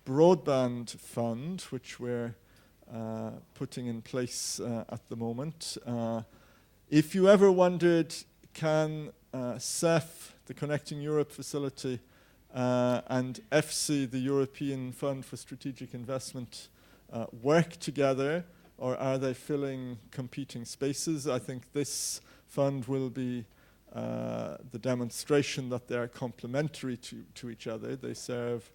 Broadband Fund, which we're putting in place at the moment. If you ever wondered, can CEF, the Connecting Europe facility, and EFSI, the European Fund for Strategic Investment, work together, or are they filling competing spaces? I think this fund will be the demonstration that they are complementary to each other. They serve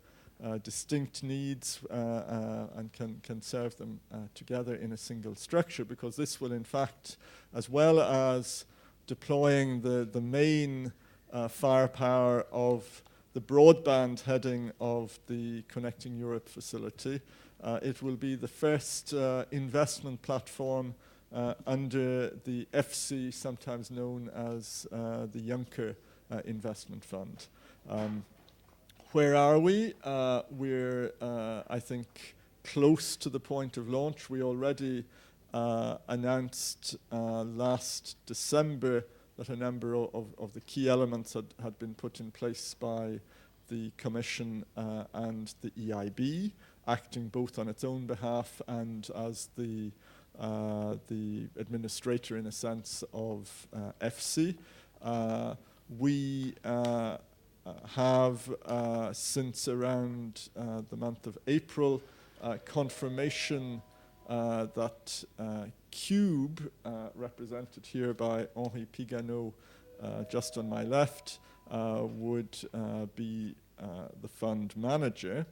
distinct needs and can serve them together in a single structure, because this will in fact, as well as deploying the main firepower of the broadband heading of the Connecting Europe facility, it will be the first investment platform under the EFSI, sometimes known as the Juncker Investment Fund. Where are we? We're, I think, close to the point of launch. We already announced last December that a number of the key elements had been put in place by the Commission and the EIB, acting both on its own behalf and as the administrator, in a sense, of EFSI. We have, since around the month of April, confirmation that Cube, represented here by Henri Piganeau, just on my left, would be the fund manager.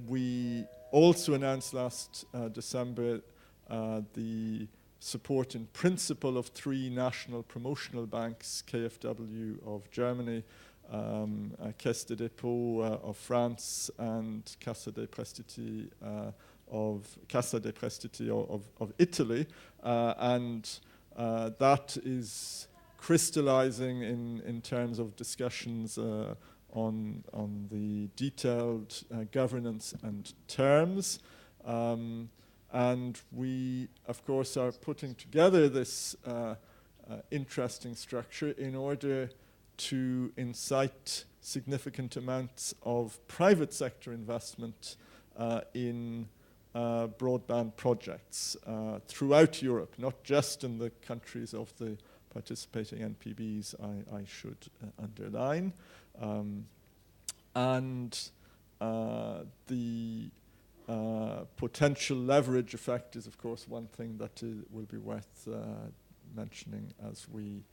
We also announced last December the support in principle of 3 national promotional banks, KfW of Germany, Caisse de dépôt of France, and Cassa dei Prestiti of Italy, and that is crystallizing in terms of discussions on the detailed governance and terms. And we, of course, are putting together this interesting structure in order to incite significant amounts of private sector investment in broadband projects throughout Europe, not just in the countries of the participating NPBs, I should underline. And the potential leverage effect is, of course, one thing that will be worth mentioning as we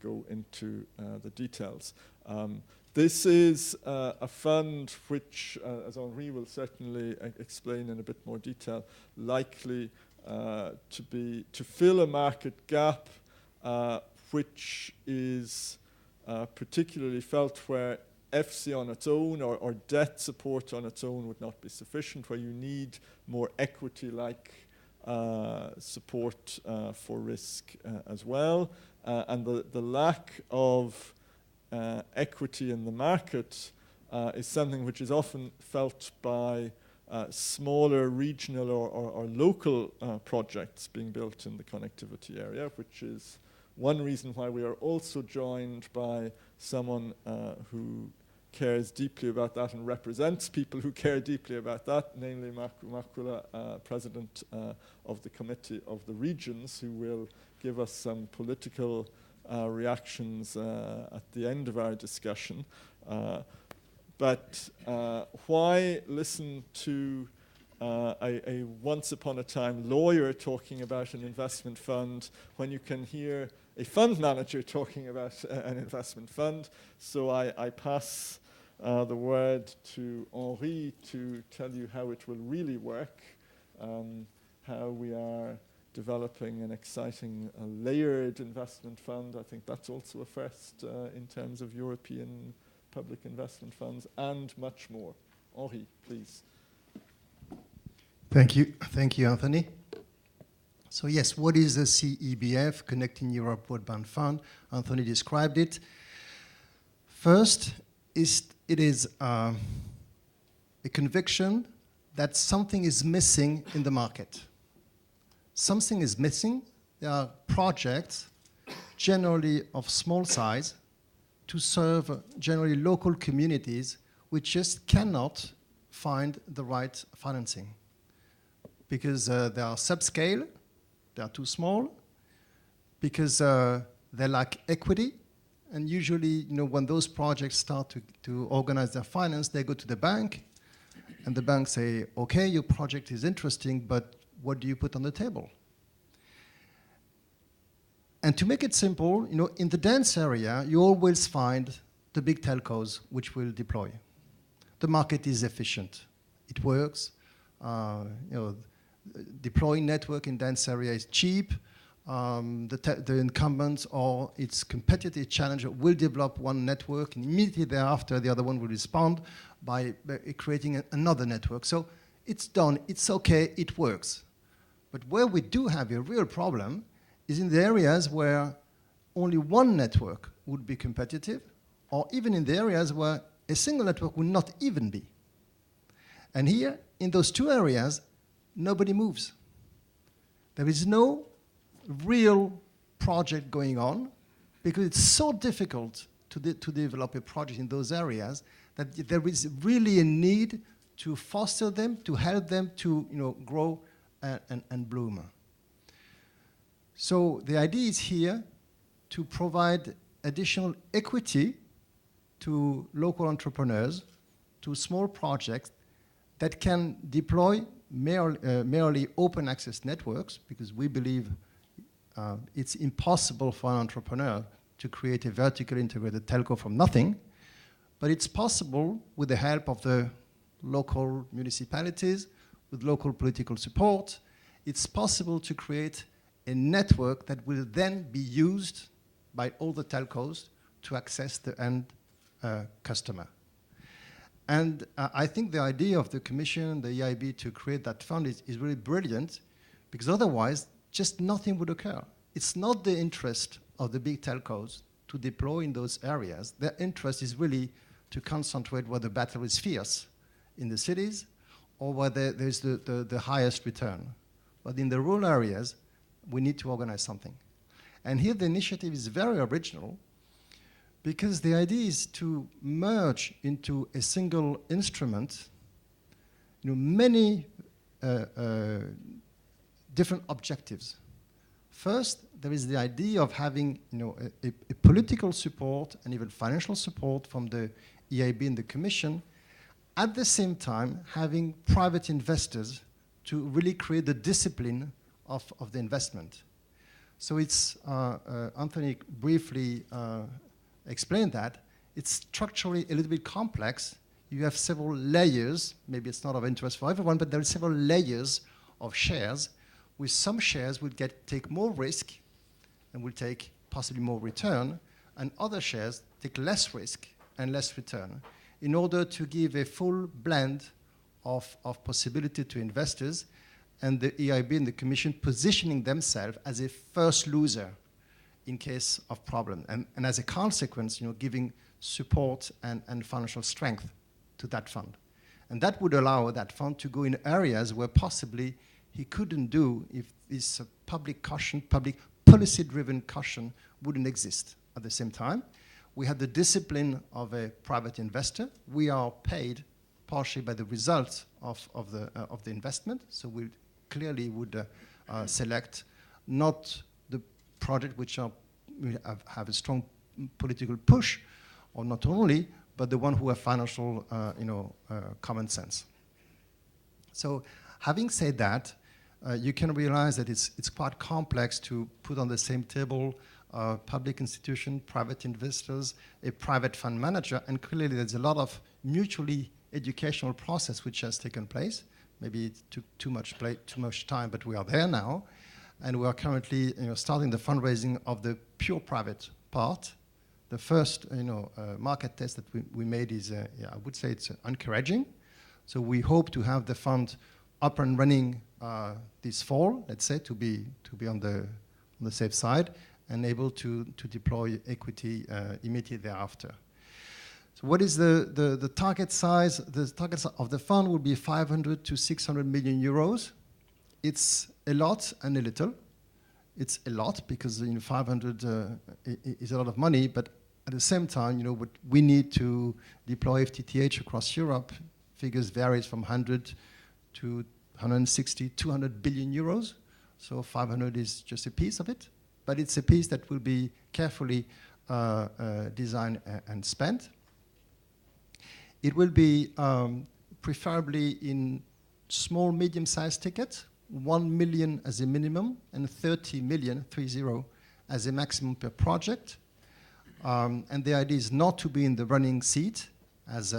go into the details. This is a fund which, as Henri will certainly explain in a bit more detail, likely to fill a market gap which is particularly felt where EFSI on its own or debt support on its own would not be sufficient, where you need more equity-like support for risk as well. And the lack of equity in the market is something which is often felt by smaller regional or local projects being built in the connectivity area, which is one reason why we are also joined by someone who cares deeply about that and represents people who care deeply about that, namely Makula, President of the Committee of the Regions, who will give us some political reactions at the end of our discussion. But why listen to a once-upon-a-time lawyer talking about an investment fund when you can hear a fund manager talking about an investment fund? So I pass the word to Henri to tell you how it will really work, how we are developing an exciting layered investment fund. I think that's also a first in terms of European public investment funds, and much more. Henri, please. Thank you, Anthony. So yes, what is the CEBF, Connecting Europe Broadband Fund? Anthony described it. First, it is a conviction that something is missing in the market. Something is missing. There are projects, generally of small size, to serve generally local communities which just cannot find the right financing because they are subscale, they are too small, because they lack equity. And usually, when those projects start to organize their finance, they go to the bank, and the bank say, okay, your project is interesting, but what do you put on the table? And to make it simple, in the dense area, you always find the big telcos which will deploy. The market is efficient. It works. Deploying network in dense area is cheap. The incumbents or its competitive challenger will develop one network, and immediately thereafter the other one will respond by creating another network. So it's done, it's okay, it works. But where we do have a real problem is in the areas where only one network would be competitive, or even in the areas where a single network would not even be. And here, in those two areas, nobody moves. There is no real project going on because it's so difficult to develop a project in those areas that there is really a need to foster them, to help them to grow and bloom. So the idea is here to provide additional equity to local entrepreneurs, to small projects that can deploy merely open access networks, because we believe it's impossible for an entrepreneur to create a vertically integrated telco from nothing, but it's possible with the help of the local municipalities, with local political support. It's possible to create a network that will then be used by all the telcos to access the end customer. And I think the idea of the Commission, the EIB, to create that fund is really brilliant, because otherwise, just nothing would occur. It's not the interest of the big telcos to deploy in those areas. Their interest is really to concentrate where the battle is fierce, in the cities, or where there's the highest return. But in the rural areas, we need to organize something. And here the initiative is very original, because the idea is to merge into a single instrument many different objectives. First, there is the idea of having a political support and even financial support from the EIB and the Commission, at the same time having private investors to really create the discipline of the investment. So it's, Anthony briefly explained that, it's structurally a little bit complex. You have several layers, maybe it's not of interest for everyone, but there are several layers of shares, with some shares will take more risk and will take possibly more return, and other shares take less risk and less return, in order to give a full blend of possibility to investors, and the EIB and the Commission positioning themselves as a first loser in case of problem, and as a consequence, giving support and financial strength to that fund. And that would allow that fund to go in areas where possibly he couldn't do if this public caution, public policy-driven caution wouldn't exist. At the same time, we have the discipline of a private investor. We are paid partially by the results of the investment, so we clearly would select not the project which have a strong political push, or not only, but the one who have financial common sense. So having said that, you can realize that it's quite complex to put on the same table public institution, private investors, a private fund manager, and clearly there's a lot of mutually educational process which has taken place. Maybe it took too much time, but we are there now, and we are currently starting the fundraising of the pure private part. The first market test that we made is, I would say it's encouraging. So we hope to have the fund up and running this fall, let's say, to be on the safe side, and able to deploy equity immediately thereafter. So what is the target size? The target size of the fund will be 500 to 600 million euros. It's a lot and a little. It's a lot because 500 is a lot of money, but At the same time, what we need to deploy FTTH across Europe, figures varies from 100 to 160, 200 billion euros. So 500 is just a piece of it, but it's a piece that will be carefully designed and spent. It will be preferably in small, medium-sized tickets, 1 million as a minimum, and 30 million, 30, as a maximum per project. And the idea is not to be in the running seat, as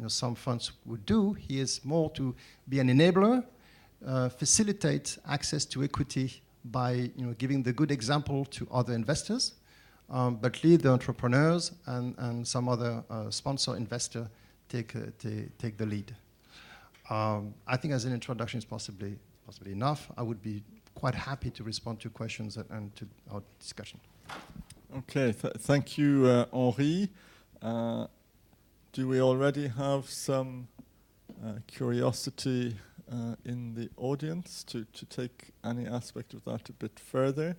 some funds would do. He is more to be an enabler, facilitate access to equity by giving the good example to other investors, but lead the entrepreneurs and some other sponsor investor take the lead. I think as an introduction is possibly enough. I would be quite happy to respond to questions and to our discussion. Okay, thank you, Henri. Do we already have some curiosity in the audience to take any aspect of that a bit further?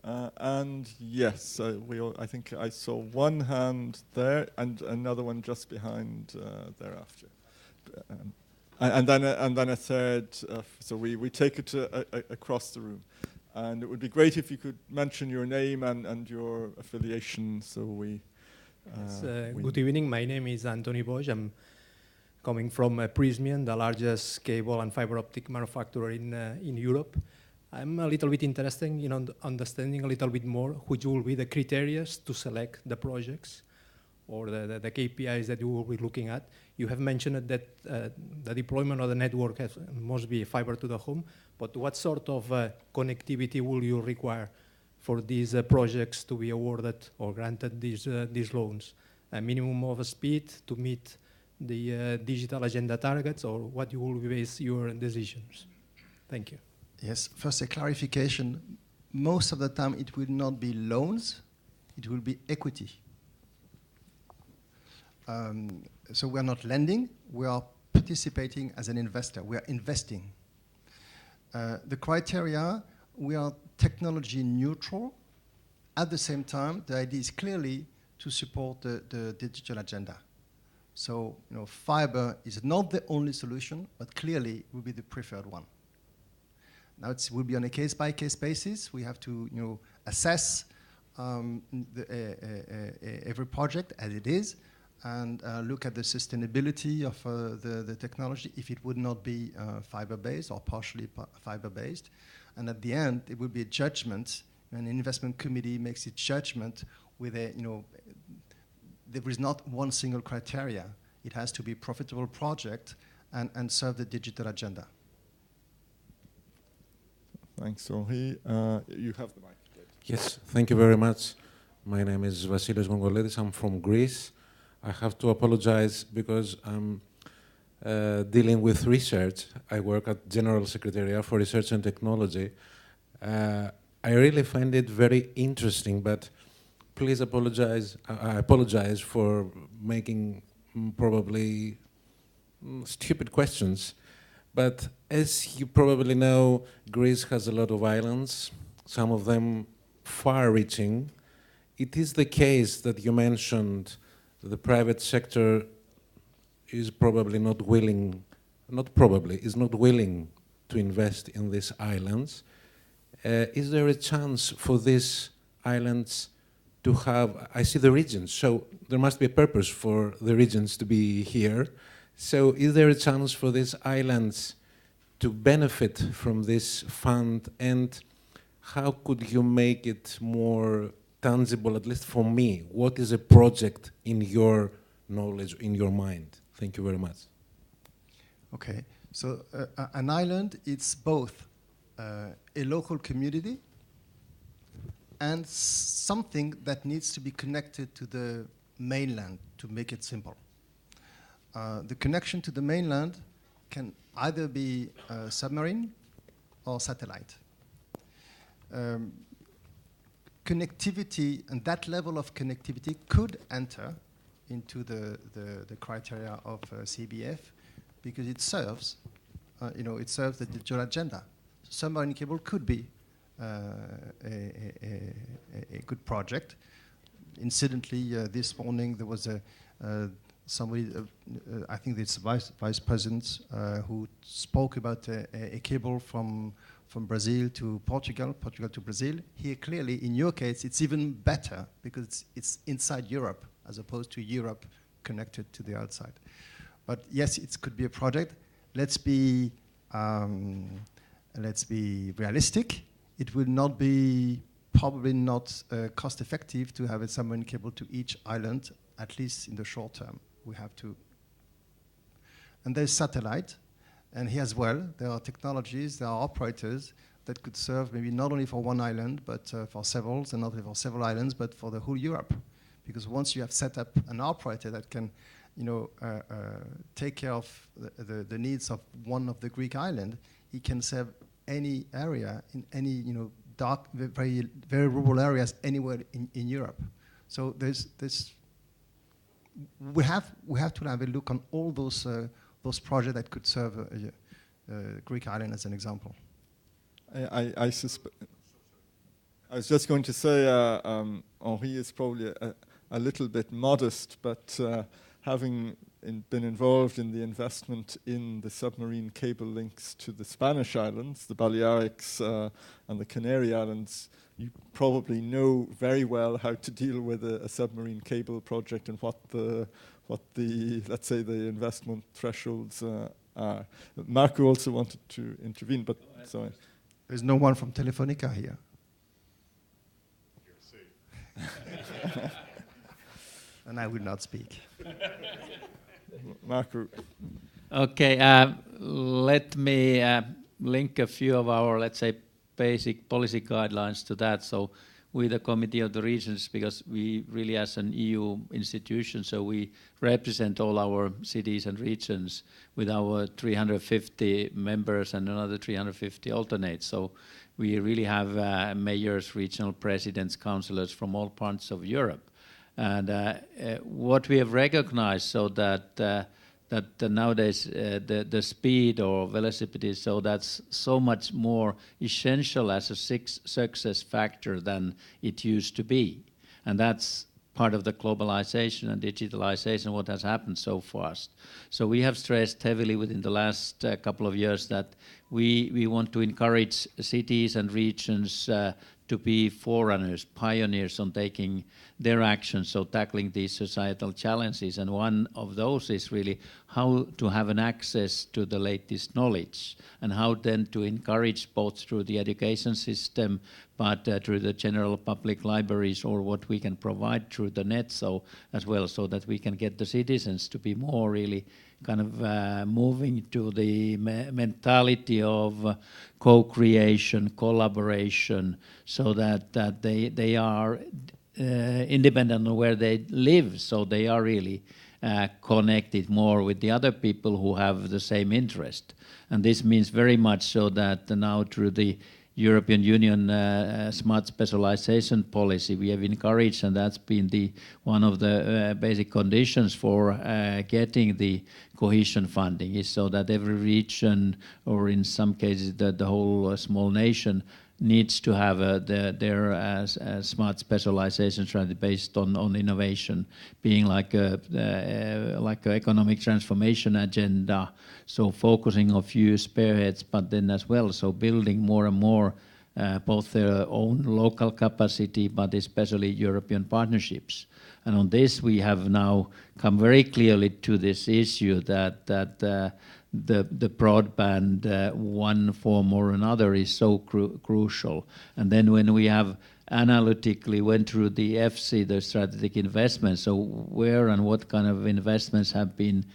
And yes, I think I saw one hand there and another one just behind thereafter. And then a third, so we take it across the room. And it would be great if you could mention your name and your affiliation, so we... Good evening, my name is Anthony Bosch. I'm coming from Prysmian, the largest cable and fiber optic manufacturer in Europe. I'm a little bit interested in understanding a little bit more which will be the criteria to select the projects or the KPIs that you will be looking at. You have mentioned that the deployment of the network must be fiber to the home, but what sort of connectivity will you require for these projects to be awarded or granted these loans? A minimum of a speed to meet the digital agenda targets, or what you will base your decisions? Thank you. Yes, first a clarification. Most of the time it will not be loans, it will be equity. So we're not lending, we are participating as an investor, we are investing. The criteria, we are technology neutral. At the same time, the idea is clearly to support the digital agenda. So fiber is not the only solution, but clearly will be the preferred one. Now it will be on a case-by-case basis. We have to assess every project as it is, and look at the sustainability of the technology if it would not be fiber-based or partially fiber-based. And at the end, it will be a judgment. An investment committee makes its judgment with there is not one single criteria. It has to be a profitable project and serve the digital agenda. Thanks, Henri. You have the mic. Yes, thank you very much. My name is Vasilis Mongoledis. I'm from Greece. I have to apologize because I'm dealing with research. I work at General Secretariat for Research and Technology. I really find it very interesting, but please apologize. I apologize for making probably stupid questions. But as you probably know, Greece has a lot of islands, some of them far-reaching. It is the case that you mentioned the private sector is probably not willing, is not willing to invest in these islands. Is there a chance for these islands to have, I see the regions, so there must be a purpose for the regions to be here. So is there a chance for these islands to benefit from this fund, and how could you make it more tangible, at least for me? What is a project in your knowledge, in your mind? Thank you very much. Okay, so an island, it's both a local community and something that needs to be connected to the mainland, to make it simple. The connection to the mainland can either be submarine or satellite. Connectivity, and that level of connectivity could enter into the criteria of CBF because it serves, it serves the digital agenda. Submarine cable could be a good project. incidentally, this morning there was somebody, I think it's vice president, who spoke about a cable from Brazil to Portugal, Portugal to Brazil. Here, clearly, in your case, it's even better because it's inside Europe as opposed to Europe connected to the outside. But yes, it could be a project. Let's be realistic. It will not be, probably not cost effective to have a submarine cable to each island, at least in the short term. We have to. And there's satellite. And here as well, there are technologies, there are operators that could serve maybe not only for one island, but for several, and not only for several islands, but for the whole Europe. Because once you have set up an operator that can, take care of the needs of one of the Greek islands, he can serve any area in any, dark, very, very rural areas anywhere in Europe. So we have to have a look on all those projects that could serve Greek island as an example. I was just going to say, Henri is probably a little bit modest, but having been involved in the investment in the submarine cable links to the Spanish islands, the Balearics and the Canary Islands, you probably know very well how to deal with a submarine cable project and what the let's say the investment thresholds are. Marco also wanted to intervene, but sorry. There's no one from Telefonica here. You're safe. And I will not speak. Marco. Okay, let me link a few of our, let's say, basic policy guidelines to that. So with the Committee of the Regions, because we really as an EU institution, so we represent all our cities and regions with our 350 members and another 350 alternates. So we really have mayors, regional presidents, councillors from all parts of Europe. And what we have recognized, so that nowadays the speed or velocity, so that's so much more essential as a success factor than it used to be. And that's part of the globalization and digitalization, what has happened so fast. So we have stressed heavily within the last couple of years that we want to encourage cities and regions to be forerunners, pioneers on taking their actions, so tackling these societal challenges. And one of those is really how to have an access to the latest knowledge and how then to encourage both through the education system, but through the general public libraries or what we can provide through the net, so as well, so that we can get the citizens to be more really kind of moving to the mentality of co-creation, collaboration, so that they are independent of where they live, so they are really connected more with the other people who have the same interest. And this means very much so that now through the European Union smart specialization policy we have encouraged, and that's been one of the basic conditions for getting the cohesion funding, is so that every region, or in some cases the whole small nation, needs to have their smart specialization strategy based on innovation, being like a economic transformation agenda, so focusing on few spearheads, but then as well, so building more and more both their own local capacity, but especially European partnerships. And on this we have now come very clearly to this issue that the broadband, one form or another, is so crucial. And then when we have analytically went through the FC, the strategic investments, so where and what kind of investments have been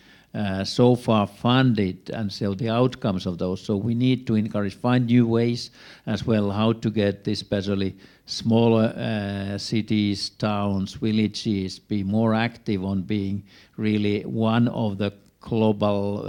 so far funded, and so the outcomes of those. So we need to encourage, find new ways as well, how to get especially smaller cities, towns, villages be more active on being really one of the global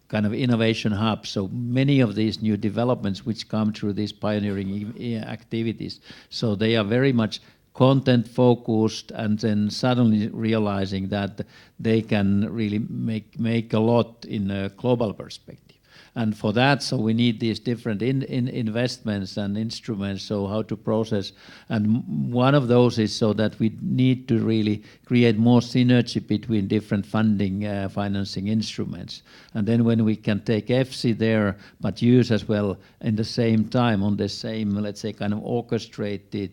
kind of innovation hubs. So many of these new developments which come through these pioneering activities, so they are very much content focused, and then suddenly realizing that they can really make a lot in a global perspective. And for that, so we need these different investments and instruments, so how to process. And one of those is so that we need to really create more synergy between different funding, financing instruments. And then when we can take EFSI there, but use as well in the same time on the same, let's say, kind of orchestrated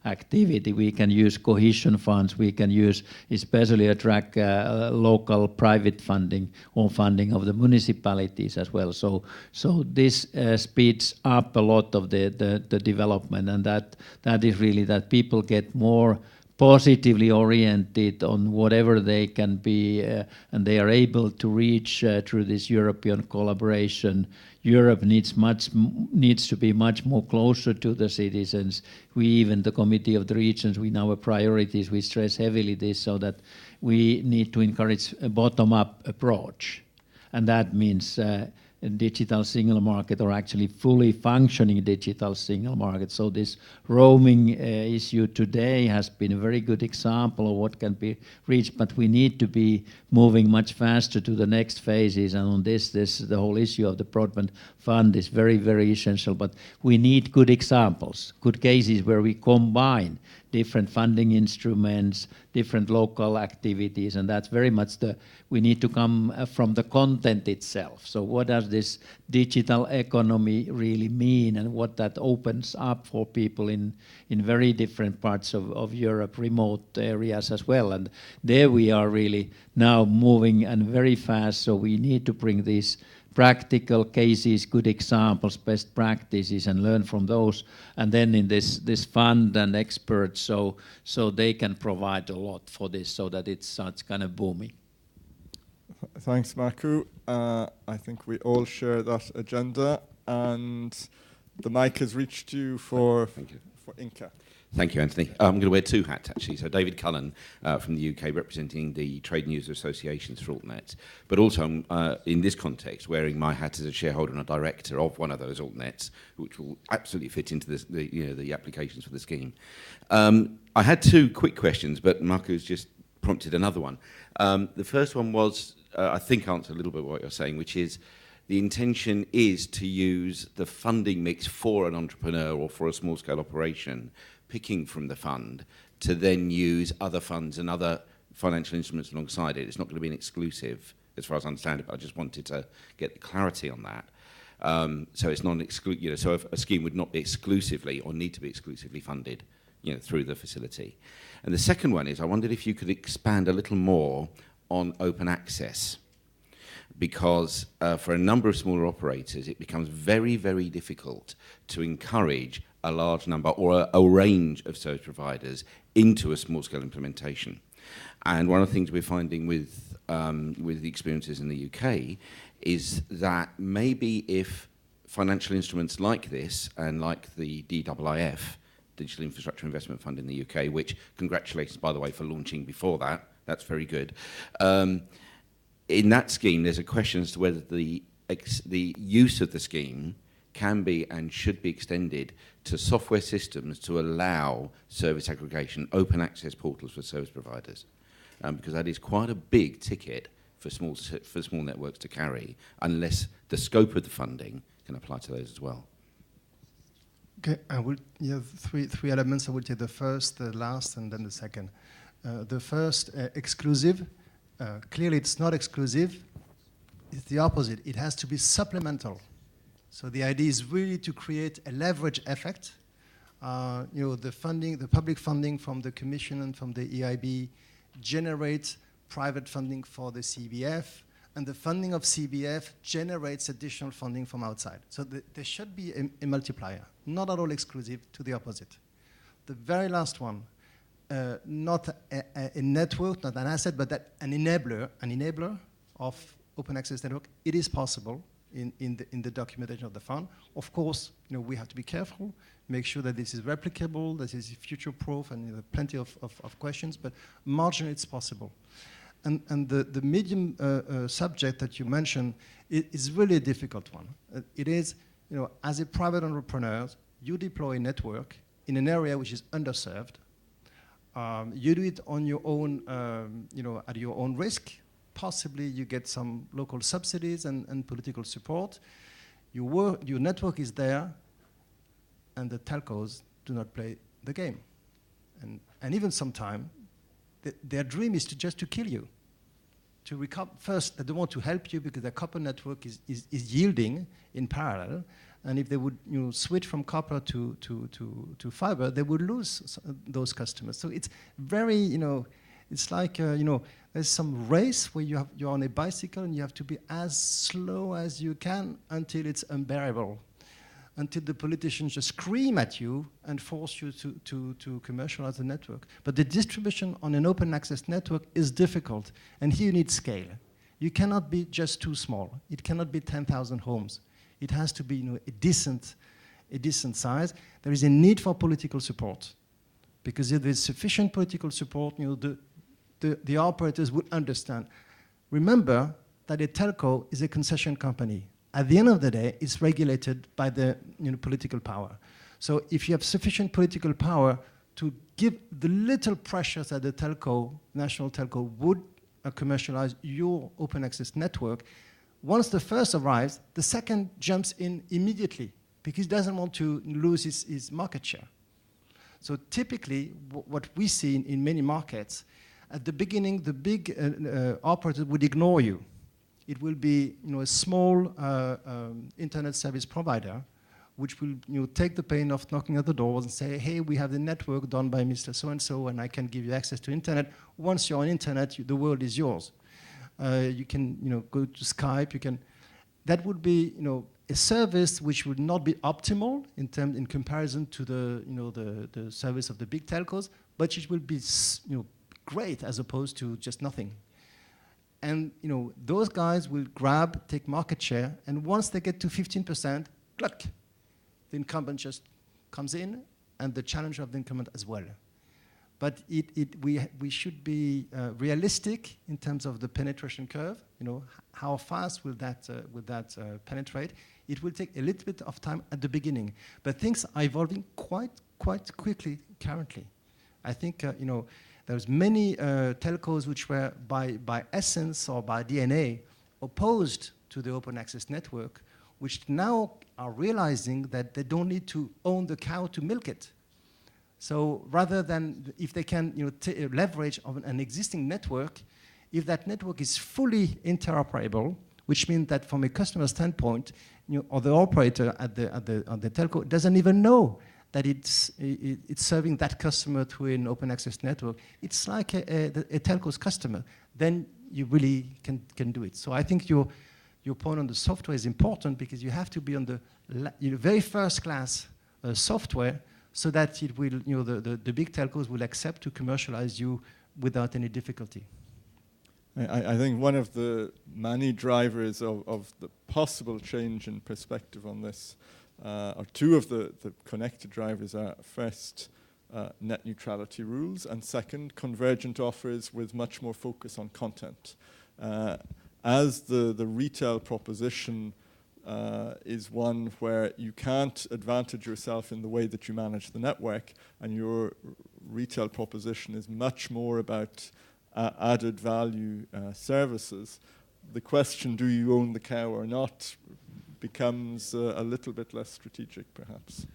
activity, we can use cohesion funds, we can use especially attract local private funding or funding of the municipalities as well. So this speeds up a lot of the development, and that is really that people get more positively oriented on whatever they can be, and they are able to reach through this European collaboration. Europe needs to be much more closer to the citizens. We, even the Committee of the Regions, we now have priorities, we stress heavily this, so that we need to encourage a bottom-up approach. And that means a digital single market, or actually fully functioning digital single market. So this roaming issue today has been a very good example of what can be reached, but we need to be moving much faster to the next phases. And on this the whole issue of the broadband fund is very, very essential. But we need good examples, good cases where we combine different funding instruments, different local activities, and that's very much we need to come from the content itself. So what does this digital economy really mean, and what that opens up for people in very different parts of Europe, remote areas as well. And there we are really now moving and very fast, so we need to bring these practical cases, good examples, best practices, and learn from those. And then in this fund and experts, so they can provide a lot for this, so that it starts kind of booming. Thanks, Markku. I think we all share that agenda, and the mic has reached you for Inca. Thank you, Anthony. I'm going to wear two hats, actually. So David Cullen from the UK, representing the Trade and User Associations for Altnets, but also in this context, wearing my hat as a shareholder and a director of one of those Altnets, which will absolutely fit into the applications for the scheme. I had two quick questions, but Markku's just prompted another one. The first one was, I think, answer a little bit what you're saying, which is the intention is to use the funding mix for an entrepreneur or for a small-scale operation, picking from the fund, to then use other funds and other financial instruments alongside it. It's not going to be an exclusive, as far as I understand it, but I just wanted to get the clarity on that. So it's not so a scheme would not be exclusively or need to be exclusively funded, through the facility. And the second one is, I wondered if you could expand a little more on open access, because for a number of smaller operators, it becomes very, very difficult to encourage a large number or a range of service providers into a small-scale implementation. And one of the things we're finding with the experiences in the UK is that maybe if financial instruments like this, and like the DIIF, Digital Infrastructure Investment Fund in the UK, which, congratulations, by the way, for launching before that, that's very good. In that scheme, there's a question as to whether the use of the scheme can be and should be extended to software systems to allow service aggregation, open access portals for service providers, because that is quite a big ticket for small networks to carry, unless the scope of the funding can apply to those as well. Okay, three elements. I will take the first, the last, and then the second. The first, exclusive. Clearly, it's not exclusive. It's the opposite. It has to be supplemental. So the idea is really to create a leverage effect. The funding, the public funding from the Commission and from the EIB generates private funding for the CBF, and the funding of CBF generates additional funding from outside. So there should be a multiplier, not at all exclusive, to the opposite. The very last one, not a network, not an asset, but an enabler of open access network. It is possible in the documentation of the fund. Of course, we have to be careful, make sure that this is replicable, that this is future-proof, and plenty of questions, but marginally it's possible. And the medium subject that you mentioned is really a difficult one. It is, as a private entrepreneur, you deploy a network in an area which is underserved. You do it on your own, at your own risk, possibly you get some local subsidies and political support. Your network is there, and the telcos do not play the game. And even sometimes, their dream is just to kill you. To recover, first, they don't want to help you because their copper network is yielding in parallel. And if they would switch from copper to fiber, they would lose those customers. So it's very, it's like, there's some race where you're on a bicycle and you have to be as slow as you can until it's unbearable, until the politicians just scream at you and force you to commercialize the network. But the distribution on an open access network is difficult, and here you need scale. You cannot be just too small. It cannot be 10,000 homes. It has to be a decent size. There is a need for political support, because if there's sufficient political support, the operators will understand. Remember that a telco is a concession company. At the end of the day, it's regulated by the political power. So if you have sufficient political power to give the little pressures that the telco, national telco, would commercialize your open access network, once the first arrives, the second jumps in immediately because he doesn't want to lose his market share. So typically, what we see in many markets, at the beginning, the big operator would ignore you. It will be a small internet service provider which will take the pain of knocking at the doors and say, hey, we have the network done by Mr. So-and-so, and I can give you access to internet. Once you're on internet, the world is yours. You can go to Skype. That would be a service which would not be optimal in comparison to the service of the big telcos, but it will be great as opposed to just nothing. And those guys will take market share, and once they get to 15%, cluck, the incumbent just comes in, and the challenger of the incumbent as well. But we should be realistic in terms of the penetration curve. How fast will that penetrate? It will take a little bit of time at the beginning, but things are evolving quite quickly currently. I think there's many telcos which were by essence or by DNA opposed to the open access network, which now are realizing that they don't need to own the cow to milk it. So rather than, if they can leverage on an existing network, if that network is fully interoperable, which means that from a customer standpoint, or the operator at the telco doesn't even know that it's serving that customer through an open access network. It's like a telco's customer. Then you really can do it. So I think your point on the software is important, because you have to be on the very first class software, so that it will, the big telcos will accept to commercialize you without any difficulty. I think one of the many drivers of the possible change in perspective on this, or two of the connected drivers are, first, net neutrality rules, and second, convergent offers with much more focus on content. As the retail proposition is one where you can't advantage yourself in the way that you manage the network, and your retail proposition is much more about added value services, the question, do you own the cow or not, becomes a little bit less strategic, perhaps.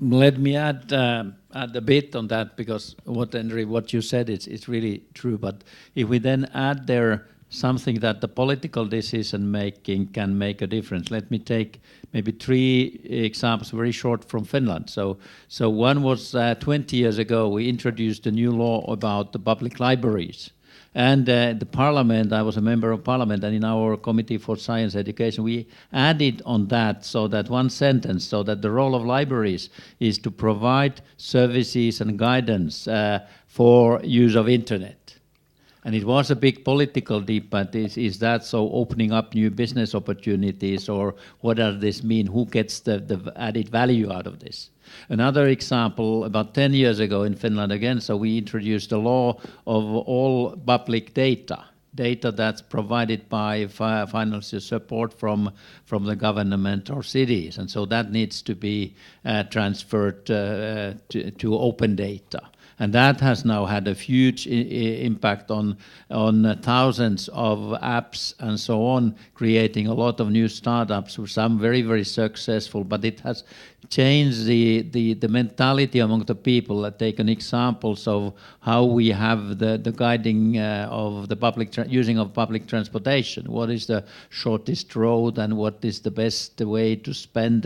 Let me add a bit on that, because what you said is really true. But if we then add there something that the political decision making can make a difference. Let me take maybe 3 examples, very short, from Finland. So one was 20 years ago, we introduced a new law about the public libraries. And the parliament, I was a member of parliament, and in our committee for science education, we added on that, so that one sentence, so that the role of libraries is to provide services and guidance for use of internet. And it was a big political debate. Is that so opening up new business opportunities, or what does this mean? Who gets the added value out of this? Another example, about 10 years ago in Finland again, so we introduced a law of all public data that's provided by financial support from the government or cities. And so that needs to be transferred to open data. And that has now had a huge impact on thousands of apps and so on, creating a lot of new startups, some very, very successful, but it has changed the mentality among the people. Take an examples of how we have the guiding of the using of public transportation. What is the shortest road and what is the best way to spend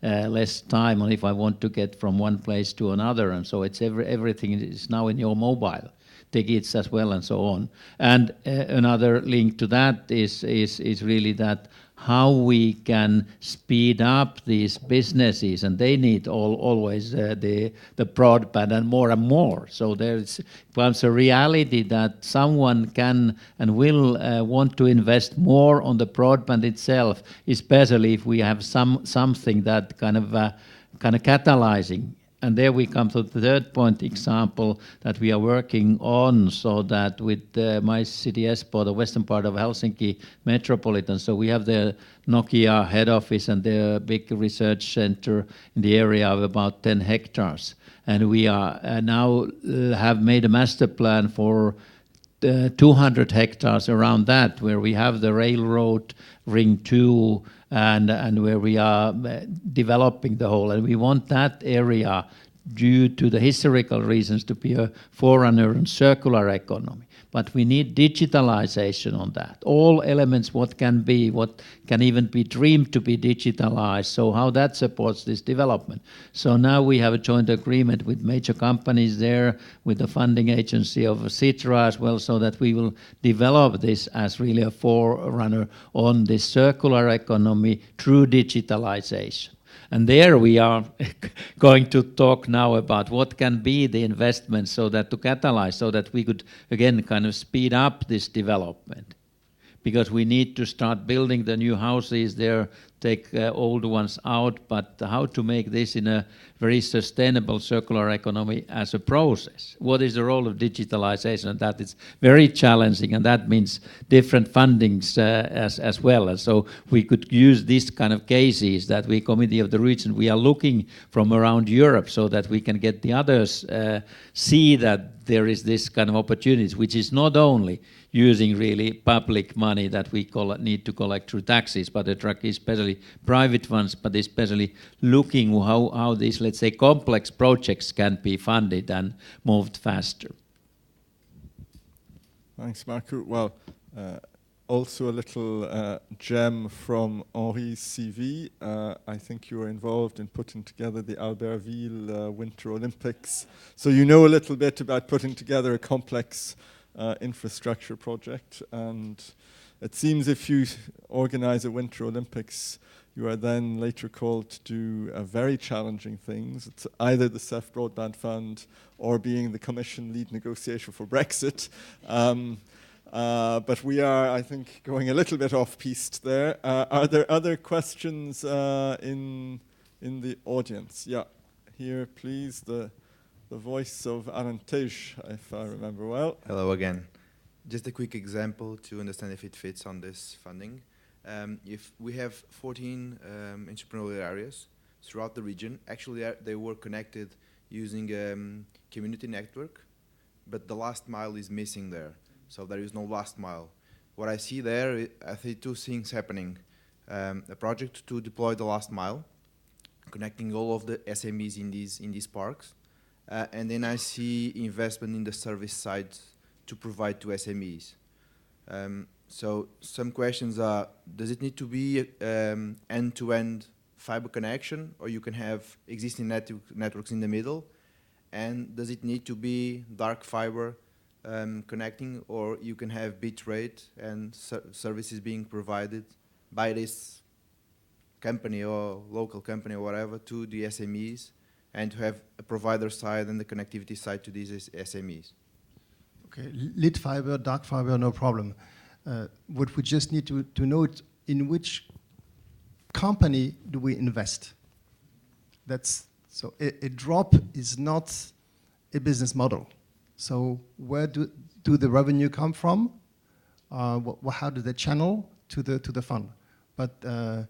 less time on if I want to get from one place to another? And so it's everything is now in your mobile. Tickets as well and so on. And another link to that is really that how we can speed up these businesses, and they need always the broadband and more. So there's becomes a reality that someone can and will want to invest more on the broadband itself, especially if we have something that kind of catalyzing. And there we come to the third point example that we are working on, so that with my city Espoo, the western part of Helsinki metropolitan, so we have the Nokia head office and the big research center in the area of about 10 hectares. And we are now have made a master plan for 200 hectares around that, where we have the railroad ring 2 and where we are developing the whole. And we want that area, due to the historical reasons, to be a forerunner in circular economy. But we need digitalization on that. All elements, what can even be dreamed to be digitalized. So how that supports this development. So now we have a joint agreement with major companies there, with the funding agency of Citra as well, so that we will develop this as really a forerunner on this circular economy through digitalization. And there we are going to talk now about what can be the investment so that to catalyze, so that we could again kind of speed up this development. Because we need to start building the new houses there, take old ones out, but how to make this in a very sustainable circular economy as a process. What is the role of digitalization? And that is very challenging, and that means different fundings as well. And so we could use this kind of cases that we, Committee of the Region, we are looking from around Europe, so that we can get the others see that there is this kind of opportunities, which is not only using really public money that we need to collect through taxes, but especially private ones, but especially looking how these, let's say, complex projects can be funded and moved faster. Thanks, Markku. Well, also a little gem from Henri's CV. I think you were involved in putting together the Albertville Winter Olympics. So you know a little bit about putting together a complex infrastructure project. And it seems if you organize a Winter Olympics, you are then later called to do very challenging things. It's either the CEF Broadband Fund or being the Commission lead negotiator for Brexit. But we are, I think, going a little bit off-piste there. Are there other questions in the audience? Yeah, here, please, the voice of Arantej, if I remember well. Hello again. Just a quick example to understand if it fits on this funding. If we have 14 entrepreneurial areas throughout the region, actually they were connected using a community network, but the last mile is missing there. So there is no last mile. What I see there, I see two things happening. A project to deploy the last mile, connecting all of the SMEs in these parks. And then I see investment in the service side to provide to SMEs. So some questions are, does it need to be end-to-end fiber connection, or you can have existing networks in the middle? And does it need to be dark fiber connecting, or you can have bit rate and services being provided by this company or local company or whatever to the SMEs, and to have a provider side and the connectivity side to these SMEs? Okay, lit fiber, dark fiber, no problem. What we just need to know in which company do we invest? So a drop is not a business model. So where do the revenue come from? How do they channel to the fund? But there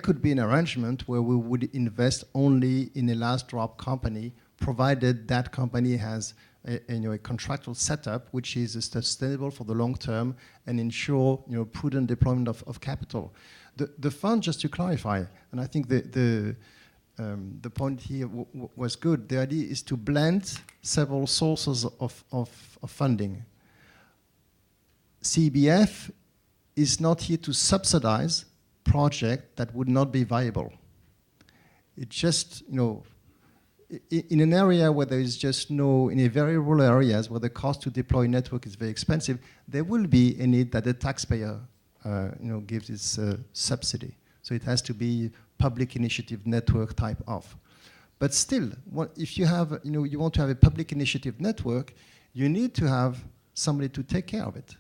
could be an arrangement where we would invest only in a last drop company provided that company has a contractual setup which is sustainable for the long term and ensure prudent deployment of capital. The fund, just to clarify, and I think the point here was good. The idea is to blend several sources of funding. CBF is not here to subsidize projects that would not be viable. It just, in an area where there is just in a very rural areas where the cost to deploy network is very expensive, there will be a need that the taxpayer, gives its subsidy. So it has to be public initiative network type of. But still, if you have, you want to have a public initiative network, you need to have somebody to take care of it.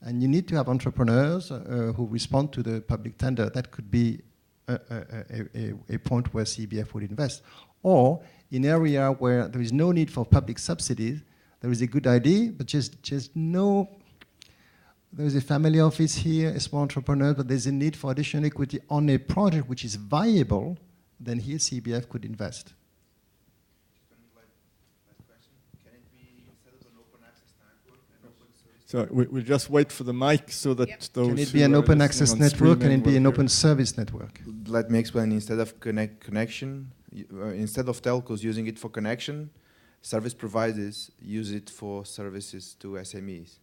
And you need to have entrepreneurs who respond to the public tender. That could be a point where CBF would invest. Or in area where there is no need for public subsidies, there is a good idea, but just there is a family office here, a small entrepreneur, but there's a need for additional equity on a project which is viable, then here CBF could invest. So we'll just wait for the mic so that those Can it be an open access network? Can it be an open service network? Let me explain. Instead of connection, instead of telcos using it for connection, service providers use it for services to SMEs.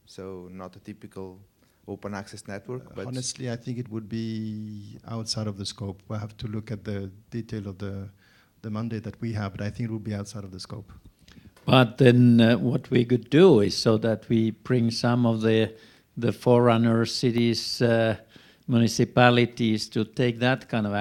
So not a typical open access network. But honestly, I think it would be outside of the scope. We'll have to look at the detail of the mandate that we have, but I think it would be outside of the scope. But then what we could do is so that we bring some of the forerunner cities, municipalities to take that kind of,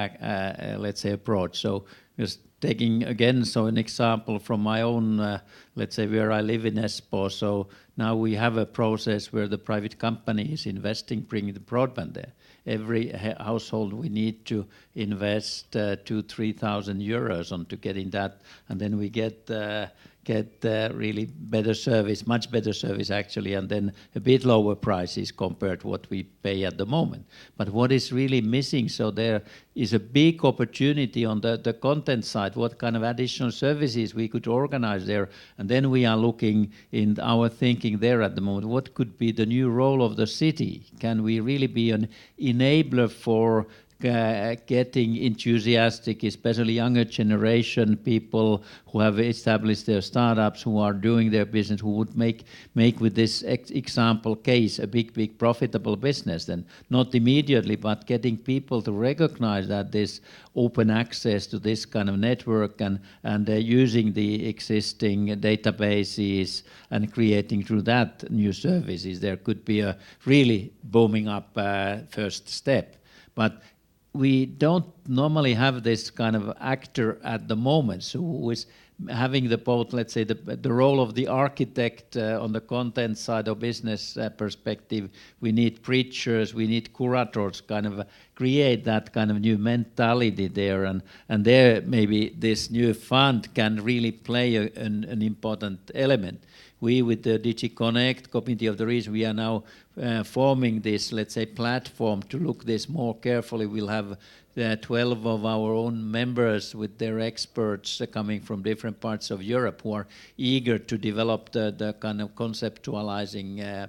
let's say, approach. So just taking again, so an example from my own, let's say, where I live in Espoo. So now we have a process where the private company is investing, bringing the broadband there. Every household we need to invest 2,000-3,000 euros on to getting that, and then we get really better service, much better service actually, and then a bit lower prices compared to what we pay at the moment. But what is really missing, so there is a big opportunity on the content side, what kind of additional services we could organize there, and then we are looking in our thinking there at the moment, what could be the new role of the city? Can we really be an enabler for getting enthusiastic, especially younger generation people who have established their startups, who are doing their business, who would make with this example case a big profitable business, then not immediately, but getting people to recognize that this open access to this kind of network and using the existing databases and creating through that new services, there could be a really booming up first step. But we don't normally have this kind of actor at the moment, so who is having the both, let's say, the role of the architect on the content side or business perspective. We need preachers, we need curators, kind of create that kind of new mentality there, and there maybe this new fund can really play an important element. We, with the DigiConnect Committee of the Region, we are now forming this, let's say, platform to look this more carefully. We'll have 12 of our own members with their experts coming from different parts of Europe who are eager to develop the kind of conceptualizing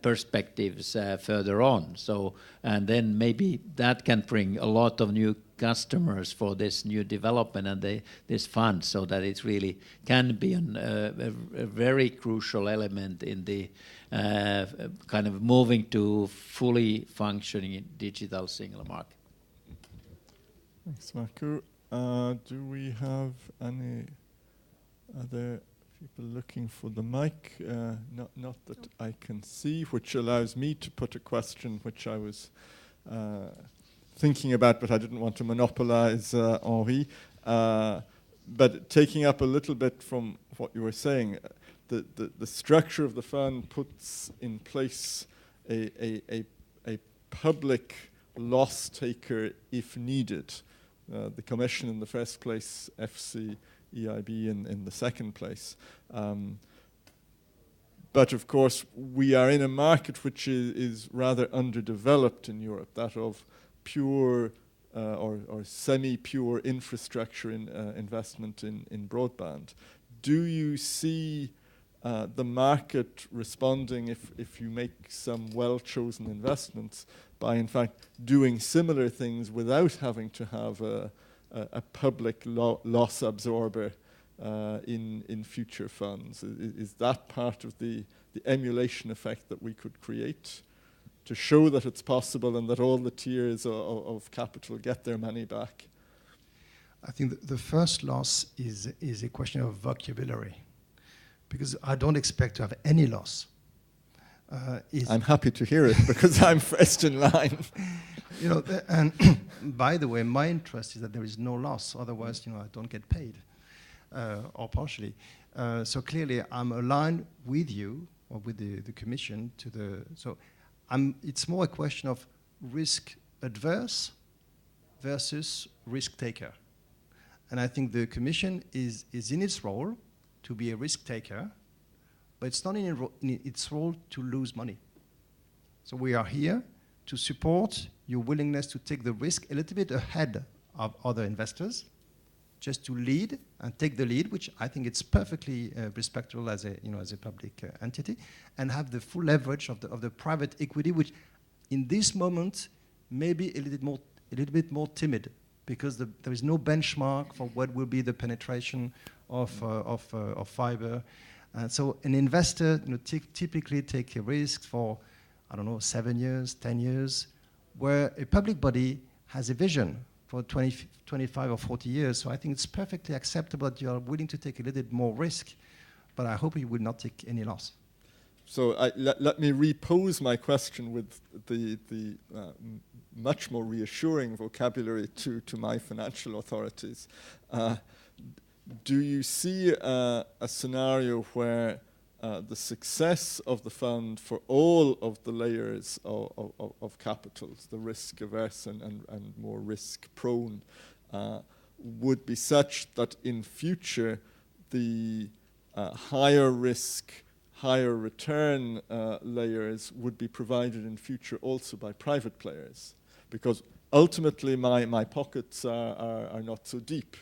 perspectives further on. So, and then maybe that can bring a lot of new customers for this new development and this fund, so that it really can be a very crucial element in the kind of moving to fully functioning digital single market. Thanks, Marco. Do we have any other people looking for the mic? Not that I can see, which allows me to put a question which I was thinking about, but I didn't want to monopolize Henri. But taking up a little bit from what you were saying, the structure of the fund puts in place a public loss taker if needed. The Commission in the first place, FC, EIB in the second place. But of course, we are in a market which is rather underdeveloped in Europe, that of pure or semi-pure infrastructure investment in broadband. Do you see the market responding if you make some well-chosen investments by, in fact, doing similar things without having to have a public loss absorber in future funds? Is that part of the emulation effect that we could create to show that it's possible and that all the tiers of capital get their money back? I think the first loss is a question of vocabulary, because I don't expect to have any loss. I'm happy to hear it, because I'm first in line. You know, and by the way, my interest is that there is no loss. Otherwise, you know, I don't get paid, or partially. So clearly, I'm aligned with you or with the Commission to the. So, it's more a question of risk adverse versus risk taker, and I think the Commission is in its role to be a risk taker, but it's not in its role to lose money. So we are here to support your willingness to take the risk a little bit ahead of other investors, just to lead and take the lead, which I think it's perfectly respectable as a public entity, and have the full leverage of the private equity, which in this moment may be a little bit more timid, because there is no benchmark for what will be the penetration of fiber. So an investor, you know, typically take a risk for, I don't know, 7 years, 10 years, where a public body has a vision for 20, 25 or 40 years. So I think it's perfectly acceptable that you are willing to take a little bit more risk, but I hope you will not take any loss. So let me repose my question with the much more reassuring vocabulary to my financial authorities. Do you see a scenario where the success of the fund for all of the layers of capitals, the risk averse and more risk prone, would be such that in future the higher risk, higher return layers would be provided in future also by private players? Because ultimately my pockets are not so deep.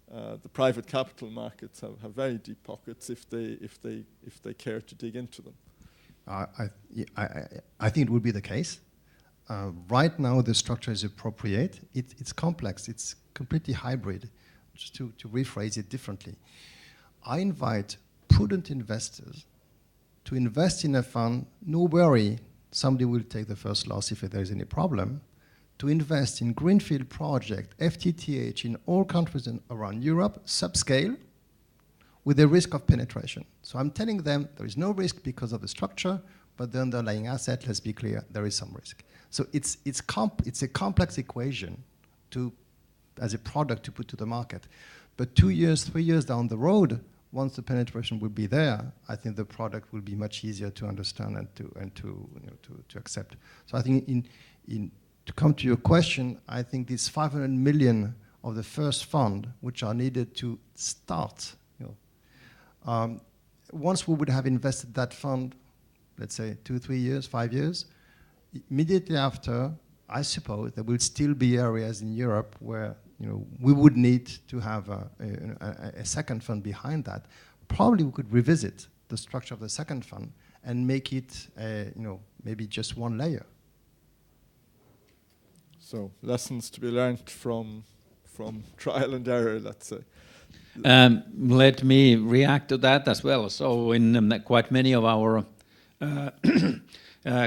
The private capital markets have very deep pockets if they care to dig into them. I think it would be the case. Right now, the structure is appropriate. It's complex. It's completely hybrid. Just to rephrase it differently, I invite prudent investors to invest in a fund. No worry, somebody will take the first loss if there is any problem. To invest in greenfield project, FTTH, in all countries around Europe, subscale, with a risk of penetration. So I'm telling them there is no risk because of the structure, but the underlying asset, let's be clear, there is some risk. So it's a complex equation as a product to put to the market. But 2 years, 3 years down the road, once the penetration will be there, I think the product will be much easier to understand and to accept. So I think to come to your question, I think this 500 million of the first fund, which are needed to start, once we would have invested that fund, let's say 2, 3 years, 5 years, immediately after, I suppose there will still be areas in Europe where we would need to have a second fund behind that. Probably we could revisit the structure of the second fund and make it, maybe just one layer. So lessons to be learned from trial and error, let's say. Let me react to that as well. So in quite many of our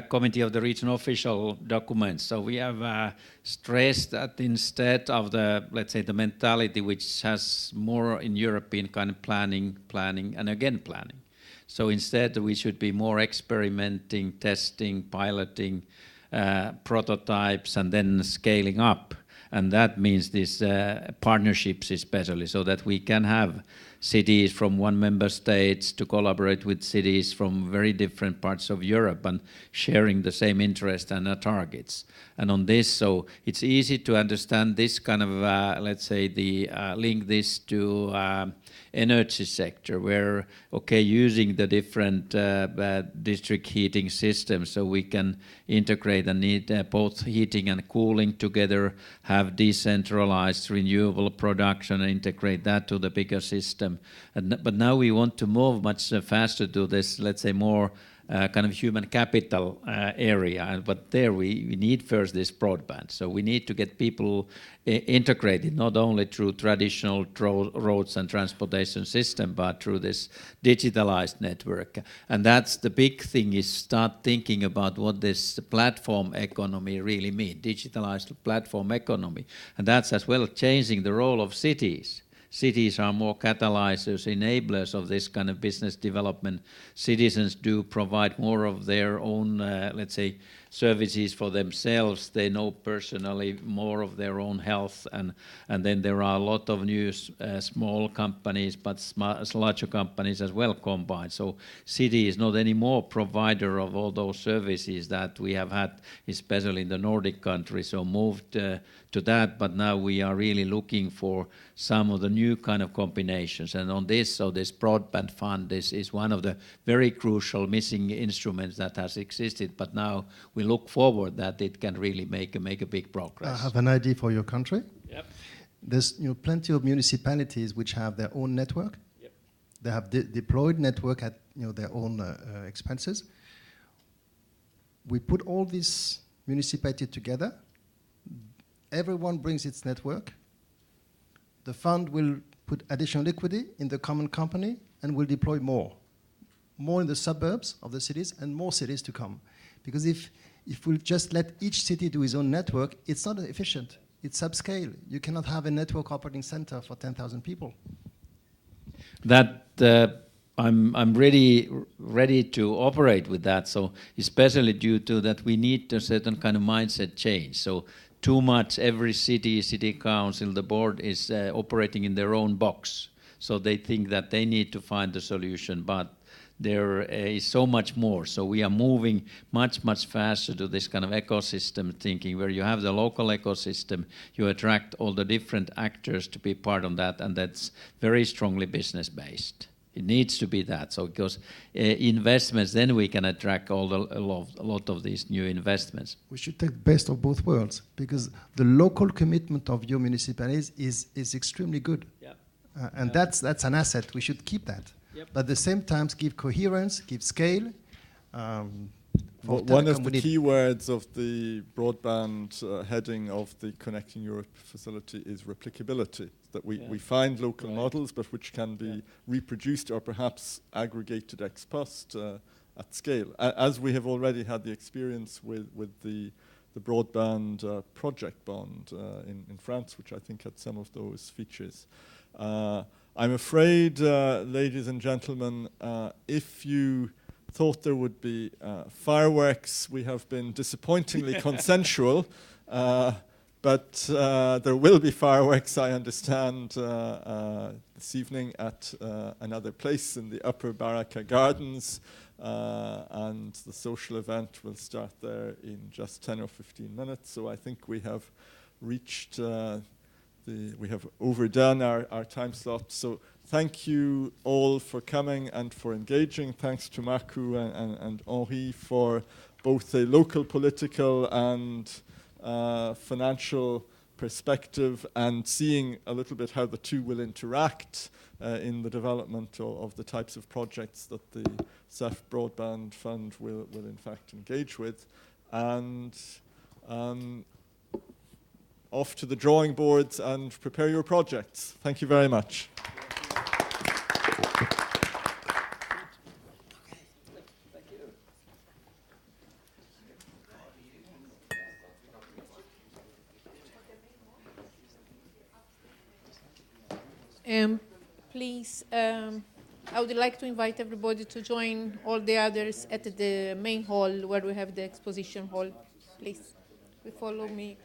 Committee of the Region official documents, so we have stressed that instead of the mentality which has more in European kind of planning, and again planning. So instead we should be more experimenting, testing, piloting, prototypes, and then scaling up. And that means these partnerships especially, so that we can have cities from one member state to collaborate with cities from very different parts of Europe and sharing the same interest and targets. And on this, so it's easy to understand this kind of, let's say, link this to energy sector, where, okay, using the different district heating systems, so we can integrate and need both heating and cooling together, have decentralized renewable production and integrate that to the bigger system. But now we want to move much faster to this, let's say, more kind of human capital area, but there we need first this broadband. So we need to get people integrated, not only through traditional roads and transportation system, but through this digitalized network. And that's the big thing, is start thinking about what this platform economy really means, digitalized platform economy. And that's as well changing the role of cities. Cities are more catalyzers, enablers of this kind of business development. Citizens do provide more of their own, let's say, services for themselves. They know personally more of their own health, and then there are a lot of new small companies, but larger companies as well combined. So city is not anymore provider of all those services that we have had, especially in the Nordic countries, so moved to that, but now we are really looking for some of the new kind of combinations. And on this, so this broadband fund is one of the very crucial missing instruments that has existed, but now we look forward that it can really make a big progress. I have an idea for your country. Yep. There's plenty of municipalities which have their own network. Yep. They have deployed network at their own expenses. We put all these municipalities together. Everyone brings its network. The fund will put additional equity in the common company and will deploy more in the suburbs of the cities and more cities to come. Because if we just let each city do its own network, it's not efficient. It's subscale. You cannot have a network operating center for 10,000 people. That I'm ready to operate with that. So especially due to that, we need a certain kind of mindset change. So too much every city council, the board is operating in their own box. So they think that they need to find the solution, but there is so much more. So we are moving much faster to this kind of ecosystem thinking, where you have the local ecosystem, you attract all the different actors to be part of that, and that's very strongly business-based. It needs to be that. So because investments, then we can attract a lot of these new investments. We should take the best of both worlds, because the local commitment of your municipalities is extremely good. Yeah. And that's an asset. We should keep that. Yep. But at the same time, give coherence, give scale. One of the key words of the broadband heading of the Connecting Europe facility is replicability, that we find local models, but which can be reproduced or perhaps aggregated ex post at scale, as we have already had the experience with the broadband project bond in France, which I think had some of those features. I'm afraid, ladies and gentlemen, if you thought there would be fireworks, we have been disappointingly consensual, but there will be fireworks, I understand, this evening at another place in the Upper Baraka Gardens, and the social event will start there in just 10 or 15 minutes. So I think we have reached we have overdone our time slot. So thank you all for coming and for engaging. Thanks to Marco and Henri for both a local political and financial perspective, and seeing a little bit how the two will interact in the development of the types of projects that the CEF Broadband Fund will in fact engage with. And off to the drawing boards and prepare your projects. Thank you very much. Please, I would like to invite everybody to join all the others at the main hall where we have the exposition hall. Please, follow me.